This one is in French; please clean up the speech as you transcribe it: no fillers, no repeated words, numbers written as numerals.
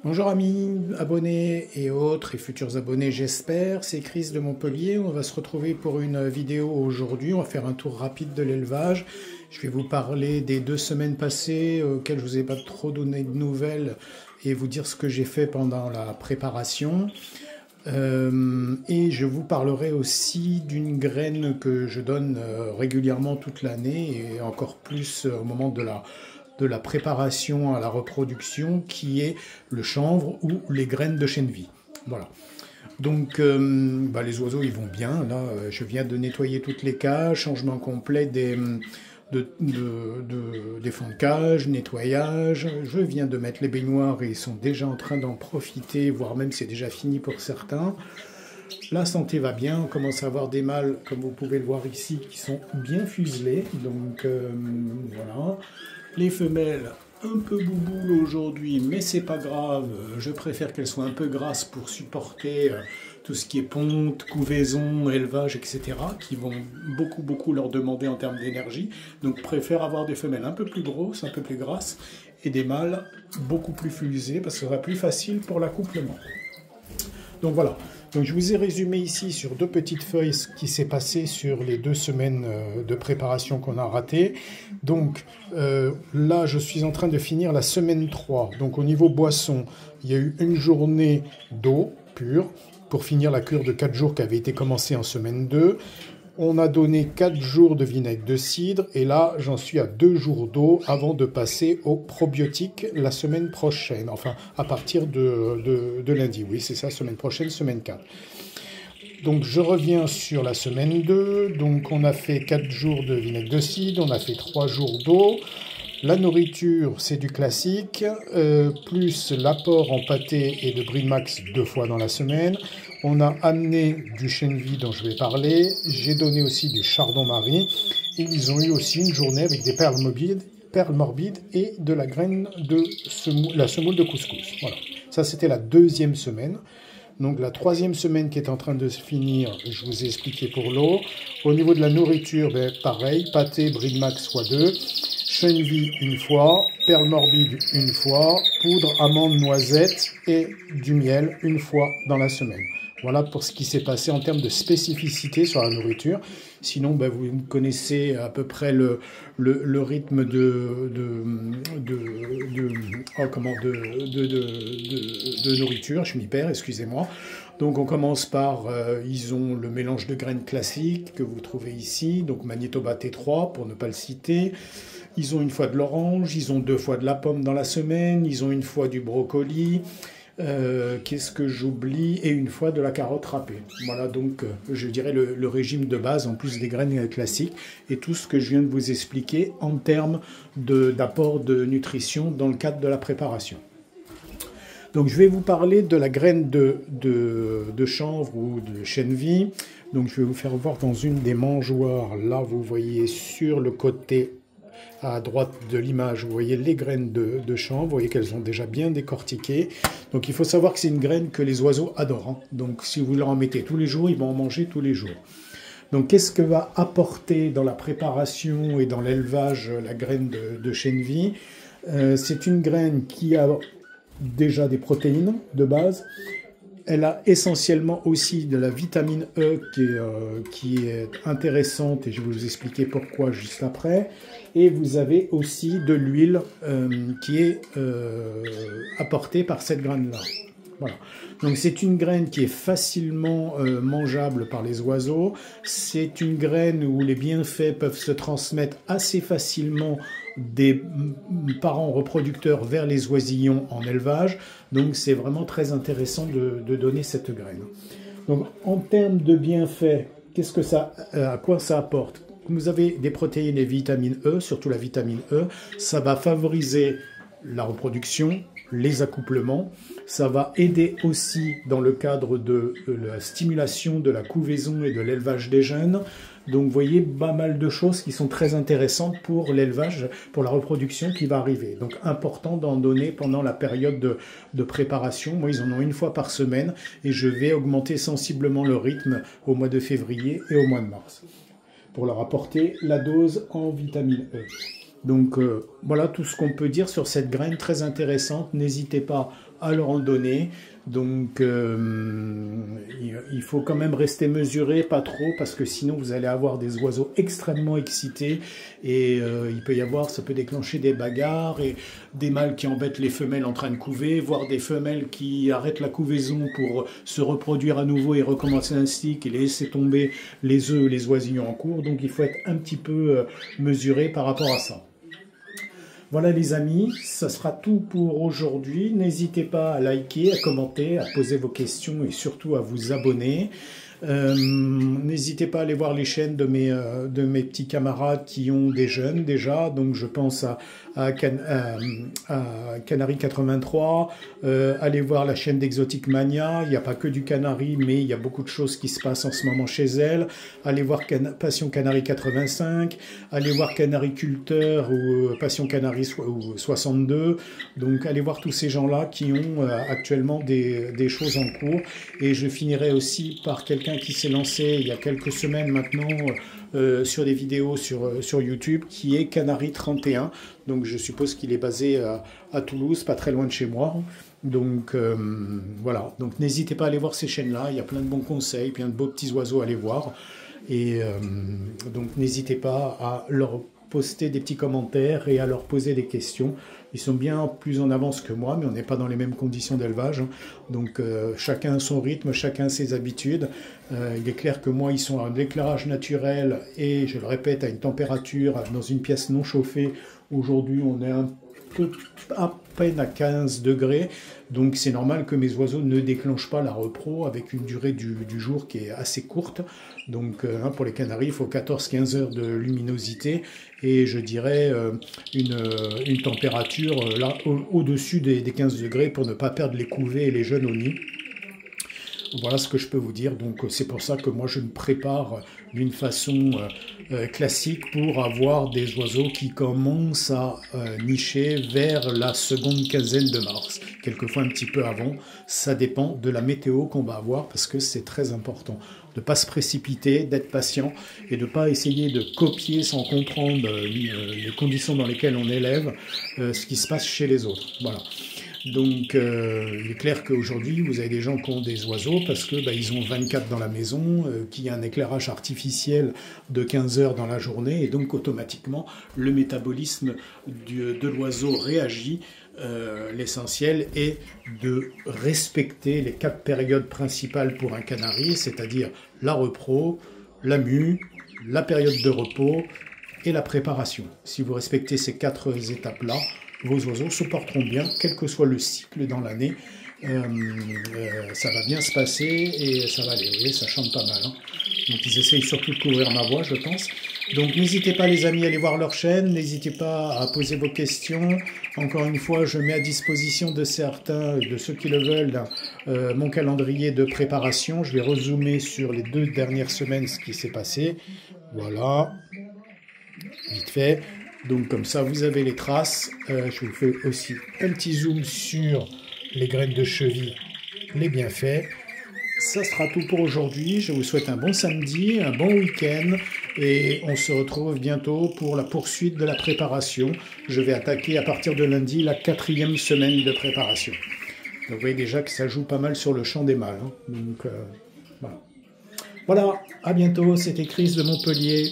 Bonjour amis, abonnés et autres et futurs abonnés j'espère, c'est Chris de Montpellier, on va se retrouver pour une vidéo aujourd'hui, on va faire un tour rapide de l'élevage. Je vais vous parler des 2 semaines passées auxquelles je vous ai pas trop donné de nouvelles et vous dire ce que j'ai fait pendant la préparation. Et je vous parlerai aussi d'une graine que je donne régulièrement toute l'année et encore plus au moment de la préparation à la reproduction, qui est le chanvre ou les graines de chènevis. Voilà. Donc les oiseaux ils vont bien. Là, je viens de nettoyer toutes les cages, changement complet des fonds de cage, nettoyage. Je viens de mettre les baignoires et ils sont déjà en train d'en profiter, voire même c'est déjà fini pour certains. La santé va bien, on commence à avoir des mâles, comme vous pouvez le voir ici, qui sont bien fuselés. Donc voilà. Les femelles, un peu bouboule aujourd'hui, mais c'est pas grave. Je préfère qu'elles soient un peu grasses pour supporter tout ce qui est ponte, couvaison, élevage, etc., qui vont beaucoup leur demander en termes d'énergie. Donc préfère avoir des femelles un peu plus grosses, un peu plus grasses, et des mâles beaucoup plus fusés, parce que ce sera plus facile pour l'accouplement. Donc voilà. Donc je vous ai résumé ici sur 2 petites feuilles ce qui s'est passé sur les 2 semaines de préparation qu'on a ratées. Donc là, je suis en train de finir la semaine 3. Donc au niveau boisson, il y a eu une journée d'eau pure pour finir la cure de 4 jours qui avait été commencée en semaine 2. On a donné 4 jours de vinaigre de cidre et là, j'en suis à 2 jours d'eau avant de passer aux probiotiques la semaine prochaine. Enfin, à partir de lundi. Oui, c'est ça, semaine prochaine, semaine 4. Donc, je reviens sur la semaine 2. Donc, on a fait 4 jours de vinaigre de cidre, on a fait 3 jours d'eau. La nourriture, c'est du classique, plus l'apport en pâté et de Brimax 2 fois dans la semaine. On a amené du chènevis dont je vais parler. J'ai donné aussi du chardon-marie. Et ils ont eu aussi une journée avec des perles morbides et de la graine de la semoule de couscous. Voilà. Ça, c'était la 2e semaine. Donc la 3e semaine qui est en train de se finir, je vous ai expliqué pour l'eau. Au niveau de la nourriture, pareil, pâté, Brimax x2. Chènevis une fois, perles morbides une fois, poudre, amandes, noisettes et du miel une fois dans la semaine. Voilà pour ce qui s'est passé en termes de spécificité sur la nourriture. Sinon, vous connaissez à peu près le rythme de nourriture. Je m'y perds, excusez-moi. Donc on commence par, ils ont le mélange de graines classiques que vous trouvez ici, donc Manitoba T3 pour ne pas le citer. Ils ont une fois de l'orange, ils ont 2 fois de la pomme dans la semaine, ils ont une fois du brocoli, qu'est-ce que j'oublie, et une fois de la carotte râpée. Voilà donc je dirais le régime de base en plus des graines classiques et tout ce que je viens de vous expliquer en termes d'apport de nutrition dans le cadre de la préparation. Donc je vais vous parler de la graine de chanvre ou de chènevis. Donc je vais vous faire voir dans une des mangeoires. Là vous voyez sur le côté à droite de l'image, vous voyez les graines de chanvre, vous voyez qu'elles ont déjà bien décortiqué. Donc il faut savoir que c'est une graine que les oiseaux adorent. Hein. Donc si vous leur en mettez tous les jours, ils vont en manger tous les jours. Donc qu'est-ce que va apporter dans la préparation et dans l'élevage la graine de chènevis? C'est une graine qui a déjà des protéines de base. Elle a essentiellement aussi de la vitamine E qui est intéressante et je vais vous expliquer pourquoi juste après. Et vous avez aussi de l'huile qui est apportée par cette graine-là. Voilà. Donc c'est une graine qui est facilement mangeable par les oiseaux. C'est une graine où les bienfaits peuvent se transmettre assez facilement des parents reproducteurs vers les oisillons en élevage. Donc c'est vraiment très intéressant de donner cette graine. Donc en termes de bienfaits, à quoi ça apporte? Vous avez des protéines et vitamines E, surtout la vitamine E, ça va favoriser la reproduction, les accouplements, ça va aider aussi dans le cadre de la stimulation de la couvaison et de l'élevage des jeunes. Donc vous voyez pas mal de choses qui sont très intéressantes pour l'élevage, pour la reproduction qui va arriver. Donc important d'en donner pendant la période de préparation. Moi ils en ont une fois par semaine et je vais augmenter sensiblement le rythme au mois de février et au mois de mars pour leur apporter la dose en vitamine E. Donc voilà tout ce qu'on peut dire sur cette graine très intéressante. N'hésitez pas à leur en donner. Donc il faut quand même rester mesuré, pas trop, parce que sinon vous allez avoir des oiseaux extrêmement excités et ça peut déclencher des bagarres et des mâles qui embêtent les femelles en train de couver, voire des femelles qui arrêtent la couvaison pour se reproduire à nouveau et recommencer un cycle et laisser tomber les œufs ou les oisillons en cours. Donc il faut être un petit peu mesuré par rapport à ça. Voilà les amis, ça sera tout pour aujourd'hui. N'hésitez pas à liker, à commenter, à poser vos questions et surtout à vous abonner. N'hésitez pas à aller voir les chaînes de mes petits camarades qui ont des jeunes déjà. Donc je pense à Canary 83, allez voir la chaîne d'Exotic Mania. Il n'y a pas que du Canary, mais il y a beaucoup de choses qui se passent en ce moment chez elle. Allez voir Passion Canary 85, allez voir Canary Culteur ou Passion Canary 62. Donc allez voir tous ces gens-là qui ont actuellement des choses en cours. Et je finirai aussi par quelqu'un qui s'est lancé il y a quelques semaines maintenant sur des vidéos sur YouTube, qui est Canary 31. Donc je suppose qu'il est basé à Toulouse, pas très loin de chez moi. Donc voilà, donc n'hésitez pas à aller voir ces chaînes-là, il y a plein de bons conseils, plein de beaux petits oiseaux à aller voir. Et donc n'hésitez pas à leur poster des petits commentaires et à leur poser des questions. Ils sont bien plus en avance que moi, mais on n'est pas dans les mêmes conditions d'élevage. Hein. Donc chacun a son rythme, chacun a ses habitudes. Il est clair que moi, ils sont à l'éclairage naturel et, je le répète, à une température dans une pièce non chauffée. Aujourd'hui, on est à peine à 15 degrés. Donc c'est normal que mes oiseaux ne déclenchent pas la repro avec une durée du jour qui est assez courte. Donc pour les canaris, il faut 14-15 heures de luminosité et je dirais une température là au-dessus des 15 degrés pour ne pas perdre les couvées et les jeunes au nid. Voilà ce que je peux vous dire. Donc c'est pour ça que moi je me prépare d'une façon classique pour avoir des oiseaux qui commencent à nicher vers la seconde quinzaine de mars. Quelquefois un petit peu avant. Ça dépend de la météo qu'on va avoir parce que c'est très important. De ne pas se précipiter, d'être patient et de ne pas essayer de copier sans comprendre les conditions dans lesquelles on élève ce qui se passe chez les autres. Voilà. Donc, il est clair qu'aujourd'hui, vous avez des gens qui ont des oiseaux parce que ils ont 24 dans la maison, qu'il y a un éclairage artificiel de 15 heures dans la journée, et donc automatiquement, le métabolisme de l'oiseau réagit. L'essentiel est de respecter les 4 périodes principales pour un canari, c'est-à-dire la repro, la mue, la période de repos et la préparation. Si vous respectez ces 4 étapes-là, vos oiseaux se porteront bien, quel que soit le cycle dans l'année. Ça va bien se passer et ça va aller. Vous voyez, ça chante pas mal. Hein. Donc ils essayent surtout de couvrir ma voix, je pense. Donc n'hésitez pas les amis à aller voir leur chaîne, n'hésitez pas à poser vos questions. Encore une fois, je mets à disposition de certains, de ceux qui le veulent, mon calendrier de préparation. Je vais rezoomer sur les 2 dernières semaines ce qui s'est passé. Voilà, vite fait. Donc comme ça, vous avez les traces. Je vous fais aussi un petit zoom sur les graines de cheville, les bienfaits. Ça sera tout pour aujourd'hui. Je vous souhaite un bon samedi, un bon week-end. Et on se retrouve bientôt pour la poursuite de la préparation. Je vais attaquer à partir de lundi la 4e semaine de préparation. Donc, vous voyez déjà que ça joue pas mal sur le champ des mâles. Hein. Donc voilà. Voilà, à bientôt. C'était Chris de Montpellier.